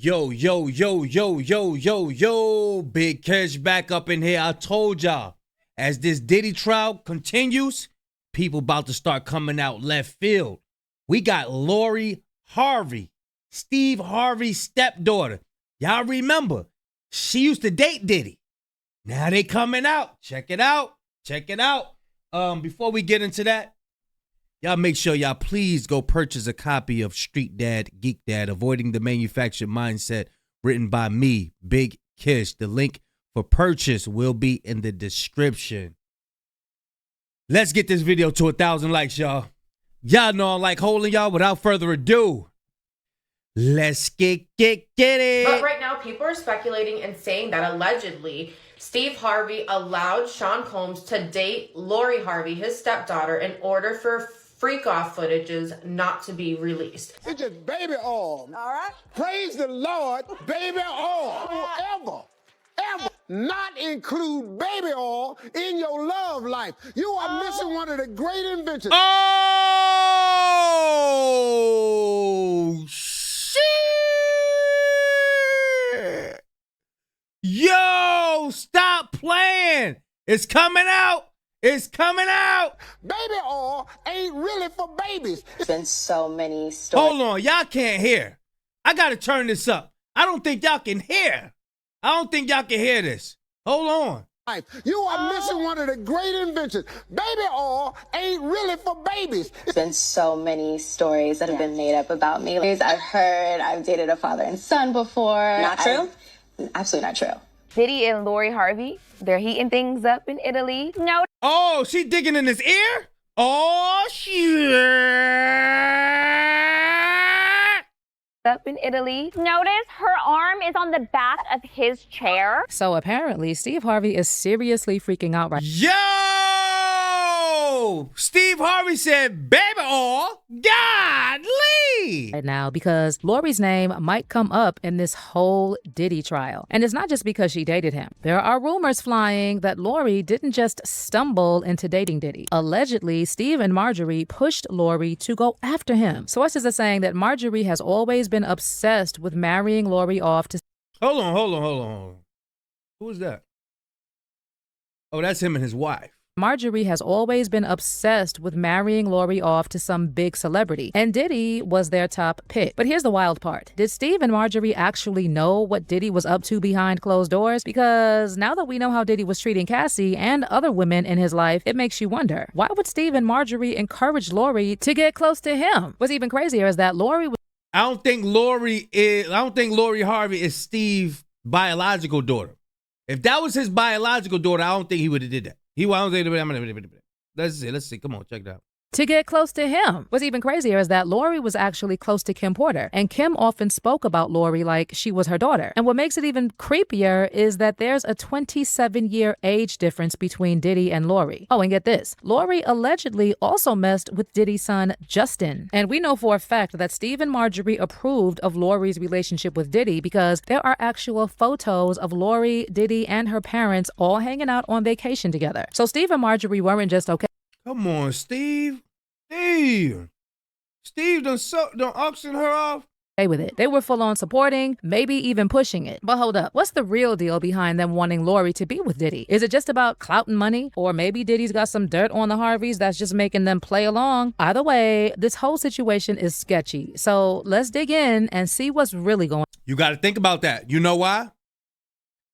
Yo, yo, yo, yo, yo, yo, yo, Big Cash back up in here. I told y'all, as this Diddy trial continues, people about to start coming out left field. We got Lori Harvey, Steve Harvey's stepdaughter. Y'all remember, she used to date Diddy. Now they coming out. Check it out. Check it out. Before we get into that, y'all make sure y'all please go purchase a copy of Street Dad, Geek Dad, Avoiding the Manufactured Mindset, written by me, Big Kish. The link for purchase will be in the description. Let's get this video to 1,000 likes, y'all. Y'all know I like holding y'all. Without further ado, let's get it. But right now, people are speculating and saying that allegedly Steve Harvey allowed Sean Combs to date Lori Harvey, his stepdaughter, in order for freak-off footages not to be released. It's just baby oil. All right. Praise the Lord, baby oil. Ever not include baby oil in your love life. You are missing one of the great inventions. Oh, shit. Yo, stop playing. It's coming out. It's coming out. Baby oil ain't really for babies. There's been so many stories. Hold on. Y'all can't hear. I got to turn this up. I don't think y'all can hear. I don't think y'all can hear this. Hold on. You are missing one of the great inventions. Baby oil ain't really for babies. There's been so many stories that have been made up about me. I've heard I've dated a father and son before. Not true? Absolutely not true. Diddy and Lori Harvey, they're heating things up in Italy. No. Oh, she digging in his ear? Oh, shit. Up in Italy. Notice her arm is on the back of his chair. So apparently, Steve Harvey is seriously freaking out right Yo! Steve Harvey said, baby oil, godly! now because Lori's name might come up in this whole Diddy trial. And it's not just because she dated him. There are rumors flying that Lori didn't just stumble into dating Diddy. Allegedly, Steve and Marjorie pushed Lori to go after him. Sources are saying that Marjorie has always been obsessed with marrying Lori off to... Hold on. Who is that? Oh, that's him and his wife. Marjorie has always been obsessed with marrying Lori off to some big celebrity, and Diddy was their top pick. But here's the wild part. Did Steve and Marjorie actually know what Diddy was up to behind closed doors? Because now that we know how Diddy was treating Cassie and other women in his life, it makes you wonder, why would Steve and Marjorie encourage Lori to get close to him? What's even crazier is that Lori was... I don't think Lori Harvey is Steve's biological daughter. If that was his biological daughter, I don't think he would have did that. Let's see. Come on, check it out. To get close to him. What's even crazier is that Lori was actually close to Kim Porter, and Kim often spoke about Lori like she was her daughter. And what makes it even creepier is that there's a 27-year age difference between Diddy and Lori. Oh, and get this. Lori allegedly also messed with Diddy's son, Justin. And we know for a fact that Steve and Marjorie approved of Lori's relationship with Diddy because there are actual photos of Lori, Diddy, and her parents all hanging out on vacation together. So Steve and Marjorie weren't just okay. Come on, Steve. Steve done auction her off. With it. They were full on supporting, maybe even pushing it. But hold up, what's the real deal behind them wanting Lori to be with Diddy? Is it just about clout and money? Or maybe Diddy's got some dirt on the Harveys that's just making them play along? Either way, this whole situation is sketchy. So let's dig in and see what's really going on. You got to think about that. You know why?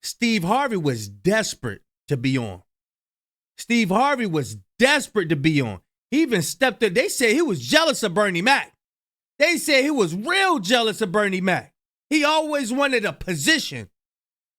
Steve Harvey was desperate to be on. Steve Harvey was desperate to be on. He even stepped up. They said he was jealous of Bernie Mac. They said he was real jealous of Bernie Mac. He always wanted a position.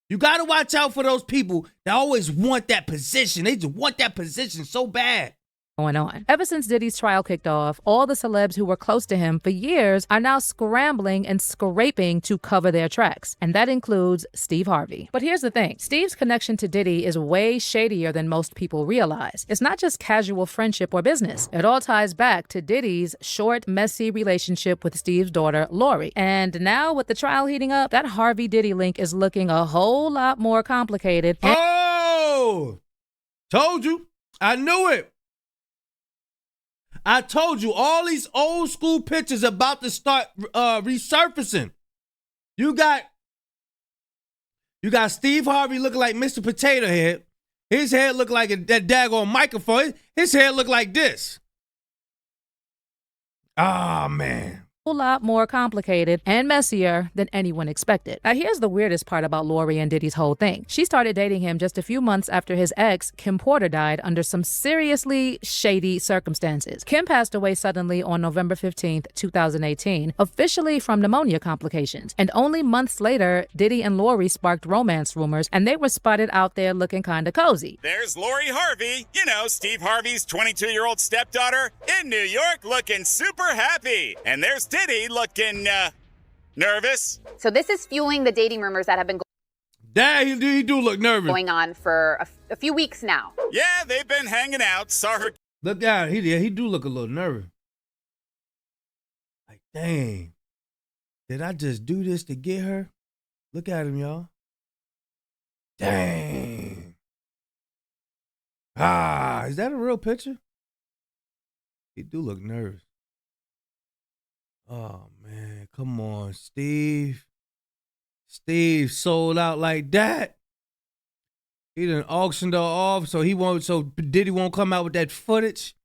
You got to watch out for those people that always want that position. They just want that position so bad. On. Ever since Diddy's trial kicked off, all the celebs who were close to him for years are now scrambling and scraping to cover their tracks. And that includes Steve Harvey. But here's the thing. Steve's connection to Diddy is way shadier than most people realize. It's not just casual friendship or business. It all ties back to Diddy's short, messy relationship with Steve's daughter, Lori. And now with the trial heating up, that Harvey-Diddy link is looking a whole lot more complicated. Oh! Told you. I knew it. I told you, all these old school pictures about to start resurfacing. You got Steve Harvey looking like Mr. Potato Head. His head look like that daggone microphone. His head look like this. Ah, man. A lot more complicated and messier than anyone expected. Now, here's the weirdest part about Lori and Diddy's whole thing. She started dating him just a few months after his ex, Kim Porter, died under some seriously shady circumstances. Kim passed away suddenly on November 15th, 2018, officially from pneumonia complications. And only months later, Diddy and Lori sparked romance rumors, and they were spotted out there looking kind of cozy. There's Lori Harvey, Steve Harvey's 22-year-old stepdaughter, in New York looking super happy. And there's Diddy looking, nervous. So this is fueling the dating rumors that have been He do look nervous. going on for a few weeks now. Yeah, they've been hanging out. Saw her. Look out, he do look a little nervous. Like, dang, did I just do this to get her? Look at him, y'all. Dang. Ah, is that a real picture? He do look nervous. Oh, man, come on, Steve. Steve sold out like that. He done auctioned her off, so Diddy won't come out with that footage.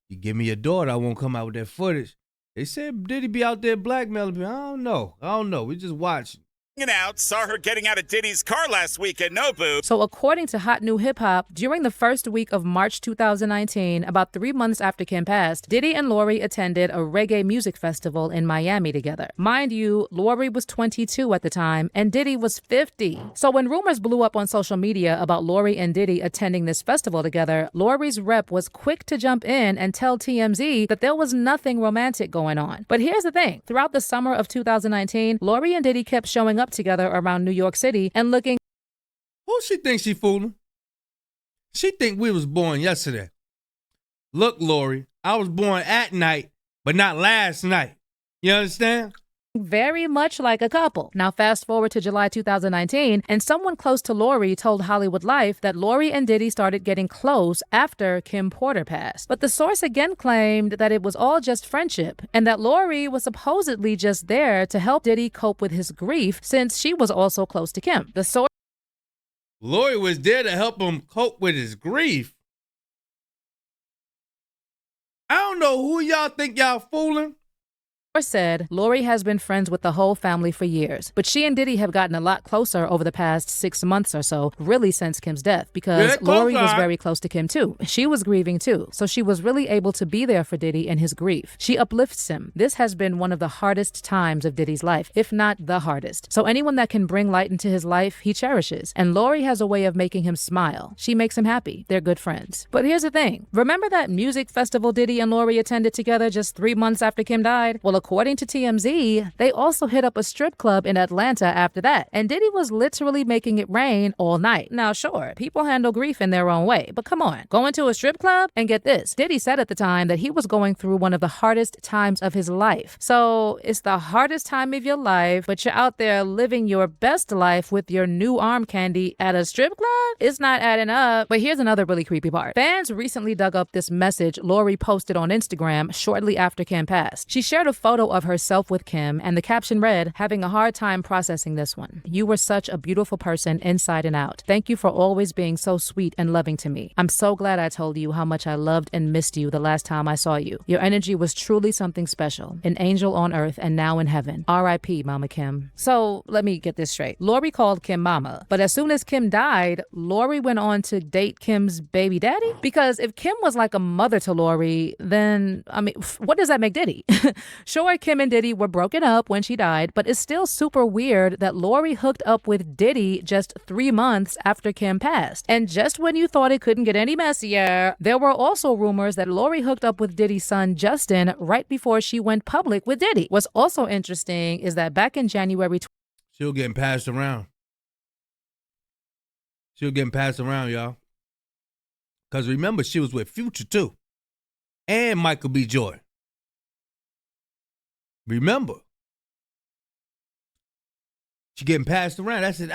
You give me your daughter, I won't come out with that footage. They said Diddy be out there blackmailing me. I don't know. We just watching. Out, saw her getting out of Diddy's car last week at Nobu. So according to Hot New Hip Hop, during the first week of March 2019, about 3 months after Kim passed, Diddy and Lori attended a reggae music festival in Miami together. Mind you, Lori was 22 at the time and Diddy was 50. So when rumors blew up on social media about Lori and Diddy attending this festival together, Lori's rep was quick to jump in and tell TMZ that there was nothing romantic going on. But here's the thing. Throughout the summer of 2019, Lori and Diddy kept showing up together around New York City and looking. Who she thinks she fooling? She think we was born yesterday. Look, Lori, I was born at night, but not last night. You understand? Very much like a couple. Now fast forward to July 2019, and someone close to Lori told Hollywood Life that Lori and Diddy started getting close after Kim Porter passed. But the source again claimed that it was all just friendship, and that Lori was supposedly just there to help Diddy cope with his grief since she was also close to Kim. The source Lori was there to help him cope with his grief. I don't know who y'all think y'all fooling. said Lori has been friends with the whole family for years, but she and Diddy have gotten a lot closer over the past 6 months or so, really since Kim's death, because Lori was very close to Kim too. She was grieving too, so she was really able to be there for Diddy in his grief. She uplifts him. This has been one of the hardest times of Diddy's life, if not the hardest. So anyone that can bring light into his life, he cherishes. And Lori has a way of making him smile. She makes him happy. They're good friends. But here's the thing. Remember that music festival Diddy and Lori attended together just 3 months after Kim died? Well, according to TMZ, they also hit up a strip club in Atlanta after that, and Diddy was literally making it rain all night. Now, sure, people handle grief in their own way, but come on, going to a strip club? And get this, Diddy said at the time that he was going through one of the hardest times of his life. So it's the hardest time of your life, but you're out there living your best life with your new arm candy at a strip club? It's not adding up. But here's another really creepy part. Fans recently dug up this message Lori posted on Instagram shortly after Kim passed. She shared a photo of herself with Kim, and the caption read, "Having a hard time processing this one. You were such a beautiful person inside and out. Thank you for always being so sweet and loving to me. I'm so glad I told you how much I loved and missed you the last time I saw you. Your energy was truly something special. An angel on earth and now in heaven. R.I.P. Mama Kim." So let me get this straight. Lori called Kim Mama, but as soon as Kim died, Lori went on to date Kim's baby daddy? Because if Kim was like a mother to Lori, then, I mean, what does that make Diddy? Sure, Kim and Diddy were broken up when she died, but it's still super weird that Lori hooked up with Diddy just 3 months after Kim passed. And just when you thought it couldn't get any messier, there were also rumors that Lori hooked up with Diddy's son Justin right before she went public with Diddy. What's also interesting is that back in January, Still getting passed around. Still getting passed around, y'all. Because remember, she was with Future too. And Michael B. Jordan. Remember. She getting passed around. I said,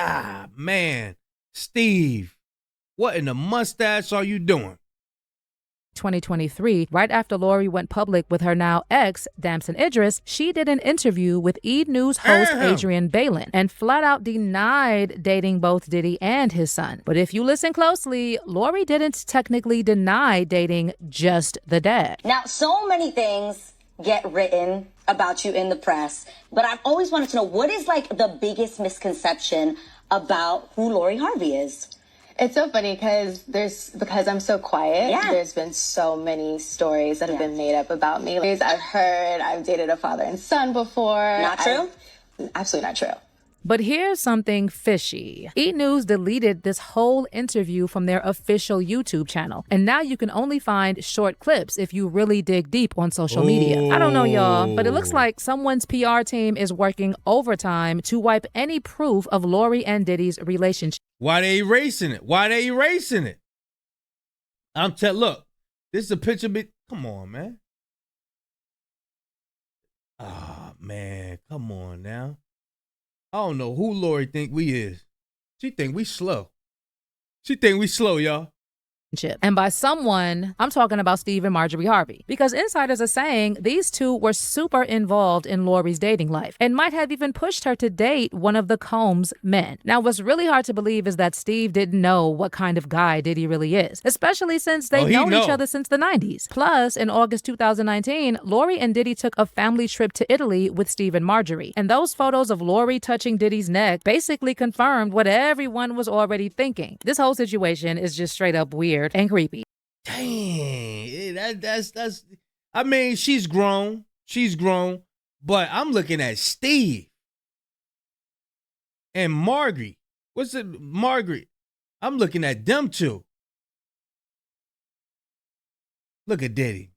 man, Steve, what in the mustache are you doing? 2023, right after Lori went public with her now ex, Damson Idris, she did an interview with E! News host Adrian Balin and flat out denied dating both Diddy and his son. But if you listen closely, Lori didn't technically deny dating just the dad. Now, so many things get written about you in the press, but I've always wanted to know, what is like the biggest misconception about who Lori Harvey is? It's so funny because I'm so quiet. Yeah. There's been so many stories that have been made up about me. I've heard I've dated a father and son before. Not true? Absolutely not true. But here's something fishy. E! News deleted this whole interview from their official YouTube channel. And now you can only find short clips if you really dig deep on social media. I don't know, y'all, but it looks like someone's PR team is working overtime to wipe any proof of Lori and Diddy's relationship. Why they erasing it? Why they erasing it? Look, this is a picture of it. Come on, man. Ah, man, come on now. I don't know who Lori think we is. She think we slow. She think we slow, y'all. And by someone, I'm talking about Steve and Marjorie Harvey, because insiders are saying these two were super involved in Lori's dating life and might have even pushed her to date one of the Combs men. Now, what's really hard to believe is that Steve didn't know what kind of guy Diddy really is, especially since they've known each other since the 90s. Plus, in August 2019, Lori and Diddy took a family trip to Italy with Steve and Marjorie. And those photos of Lori touching Diddy's neck basically confirmed what everyone was already thinking. This whole situation is just straight up weird and creepy. Dang, that's. I mean, she's grown, but I'm looking at Steve and Margaret. Margaret? I'm looking at them two. Look at Diddy.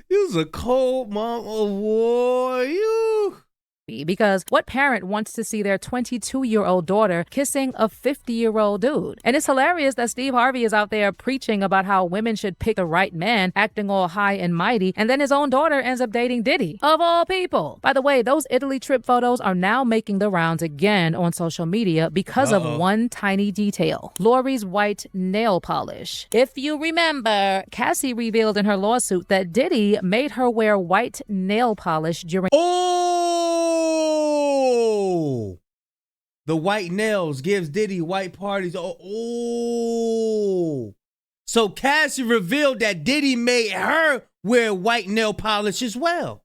You's a cold mama, boy. You. Because what parent wants to see their 22-year-old daughter kissing a 50-year-old dude? And it's hilarious that Steve Harvey is out there preaching about how women should pick the right man, acting all high and mighty, and then his own daughter ends up dating Diddy, of all people. By the way, those Italy trip photos are now making the rounds again on social media because of one tiny detail: Lori's white nail polish. If you remember, Cassie revealed in her lawsuit that Diddy made her wear white nail polish during the white nails gives Diddy white parties. Oh. So Cassie revealed that Diddy made her wear white nail polish as well.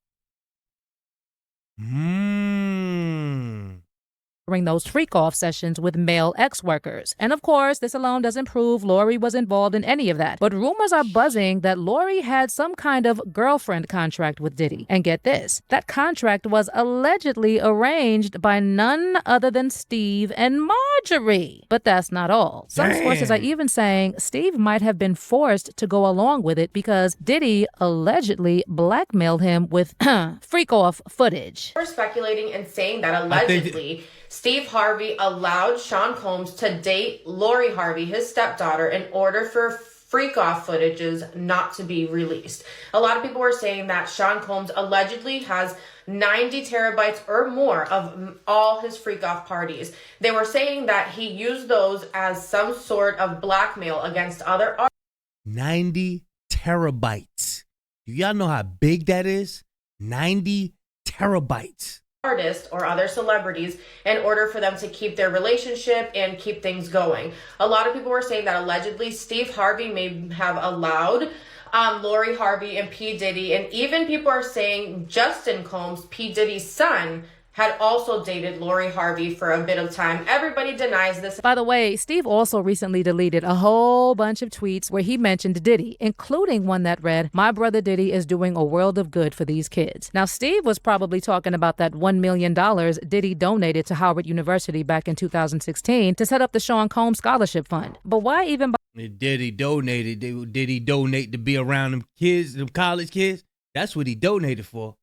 During those freak-off sessions with male ex-workers. And of course, this alone doesn't prove Lori was involved in any of that. But rumors are buzzing that Lori had some kind of girlfriend contract with Diddy. And get this, that contract was allegedly arranged by none other than Steve and Marjorie. But that's not all. Some sources are even saying Steve might have been forced to go along with it because Diddy allegedly blackmailed him with freak-off footage. We're speculating and saying that allegedly Steve Harvey allowed Sean Combs to date Lori Harvey, his stepdaughter, in order for freak-off footages not to be released. A lot of people were saying that Sean Combs allegedly has 90 terabytes or more of all his freak-off parties. They were saying that he used those as some sort of blackmail against other artists. 90 terabytes. Do y'all know how big that is? 90 terabytes. Artists or other celebrities in order for them to keep their relationship and keep things going. A lot of people were saying that allegedly Steve Harvey may have allowed Lori Harvey and P. Diddy, and even people are saying Justin Combs, P. Diddy's son, had also dated Lori Harvey for a bit of time. Everybody denies this. By the way, Steve also recently deleted a whole bunch of tweets where he mentioned Diddy, including one that read, "My brother Diddy is doing a world of good for these kids." Now, Steve was probably talking about that $1 million Diddy donated to Howard University back in 2016 to set up the Sean Combs Scholarship Fund. But why even... Diddy donated. Did he donate to be around them kids, them college kids? That's what he donated for.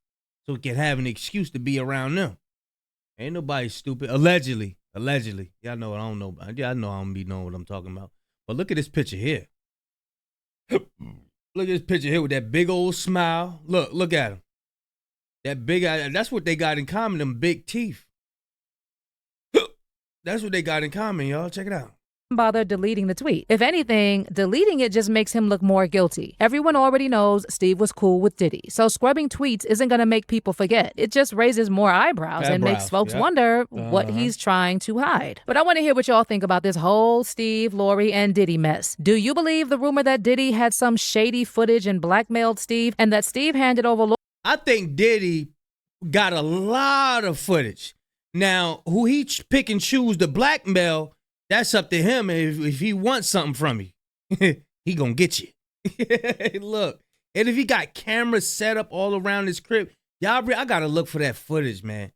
So he can have an excuse to be around them. Ain't nobody stupid. Allegedly. Y'all know what I don't know. Y'all know I don't be knowing what I'm talking about. But look at this picture here. Look at this picture here with that big old smile. Look at him. That big eye. That's what they got in common, them big teeth. That's what they got in common, y'all. Check it out. bother deleting the tweet. If anything, deleting it just makes him look more guilty. Everyone already knows Steve was cool with Diddy, so scrubbing tweets isn't going to make people forget. It just raises more eyebrows and makes folks wonder what he's trying to hide. But I want to hear what y'all think about this whole Steve, Lori, and Diddy mess. Do you believe the rumor that Diddy had some shady footage and blackmailed Steve, and that Steve handed over Lori? I think Diddy got a lot of footage. Now, who he pick and choose to blackmail, that's up to him. If he wants something from you, he gonna get you. Look, and if he got cameras set up all around his crib, I gotta look for that footage, man.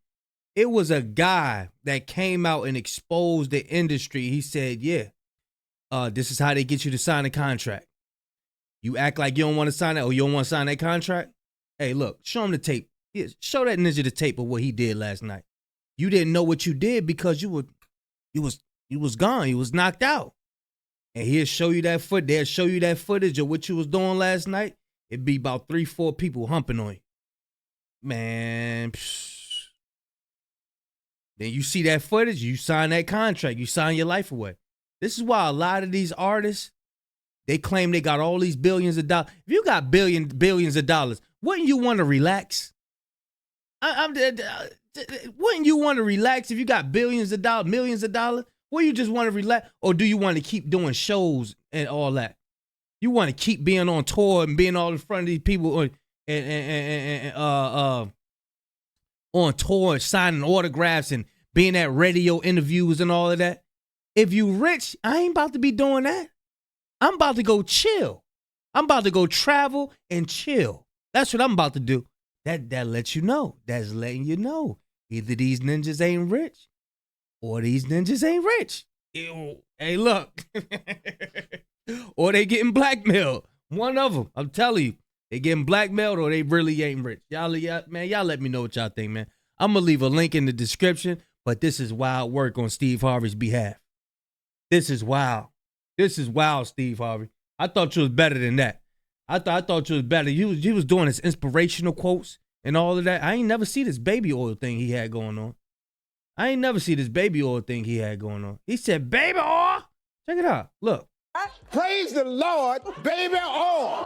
It was a guy that came out and exposed the industry. He said, this is how they get you to sign a contract. You act like you don't want to sign that, or you don't want to sign that contract. Hey, look, show him the tape. Yeah, show that ninja the tape of what he did last night. You didn't know what you did because you was gone. You was knocked out. And he'll show you that they'll show you that footage of what you was doing last night. It'd be about 3-4 people humping on you. Man. Then you see that footage, you sign that contract, you sign your life away. This is why a lot of these artists, they claim they got all these billions of dollars. If you got billions of dollars, wouldn't you want to relax? Wouldn't you want to relax if you got billions of dollars, millions of dollars? Well, you just want to relax, or do you want to keep doing shows and all that? You want to keep being on tour and being all in front of these people on tour, signing autographs and being at radio interviews and all of that. If you rich, I ain't about to be doing that. I'm about to go chill. I'm about to go travel and chill. That's what I'm about to do. That lets you know. That's letting you know. Either these ninjas ain't rich or these ninjas ain't rich. Ew. Hey, look. Or they getting blackmailed. One of them. I'm telling you. They getting blackmailed or they really ain't rich. Y'all let me know what y'all think, man. I'm going to leave a link in the description, but this is wild work on Steve Harvey's behalf. This is wild. This is wild, Steve Harvey. I thought you was better than that. I thought you was better. He was doing his inspirational quotes and all of that. I ain't never see this baby oil thing he had going on. He said, baby oil. Check it out. Look. Praise the Lord, baby oil.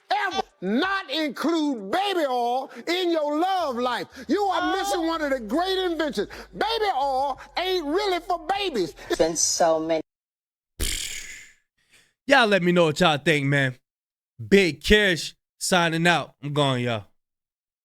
Ever not include baby oil in your love life. You are missing one of the great inventions. Baby oil ain't really for babies. It's been so many. Y'all let me know what y'all think, man. Big Kish signing out. I'm going, y'all.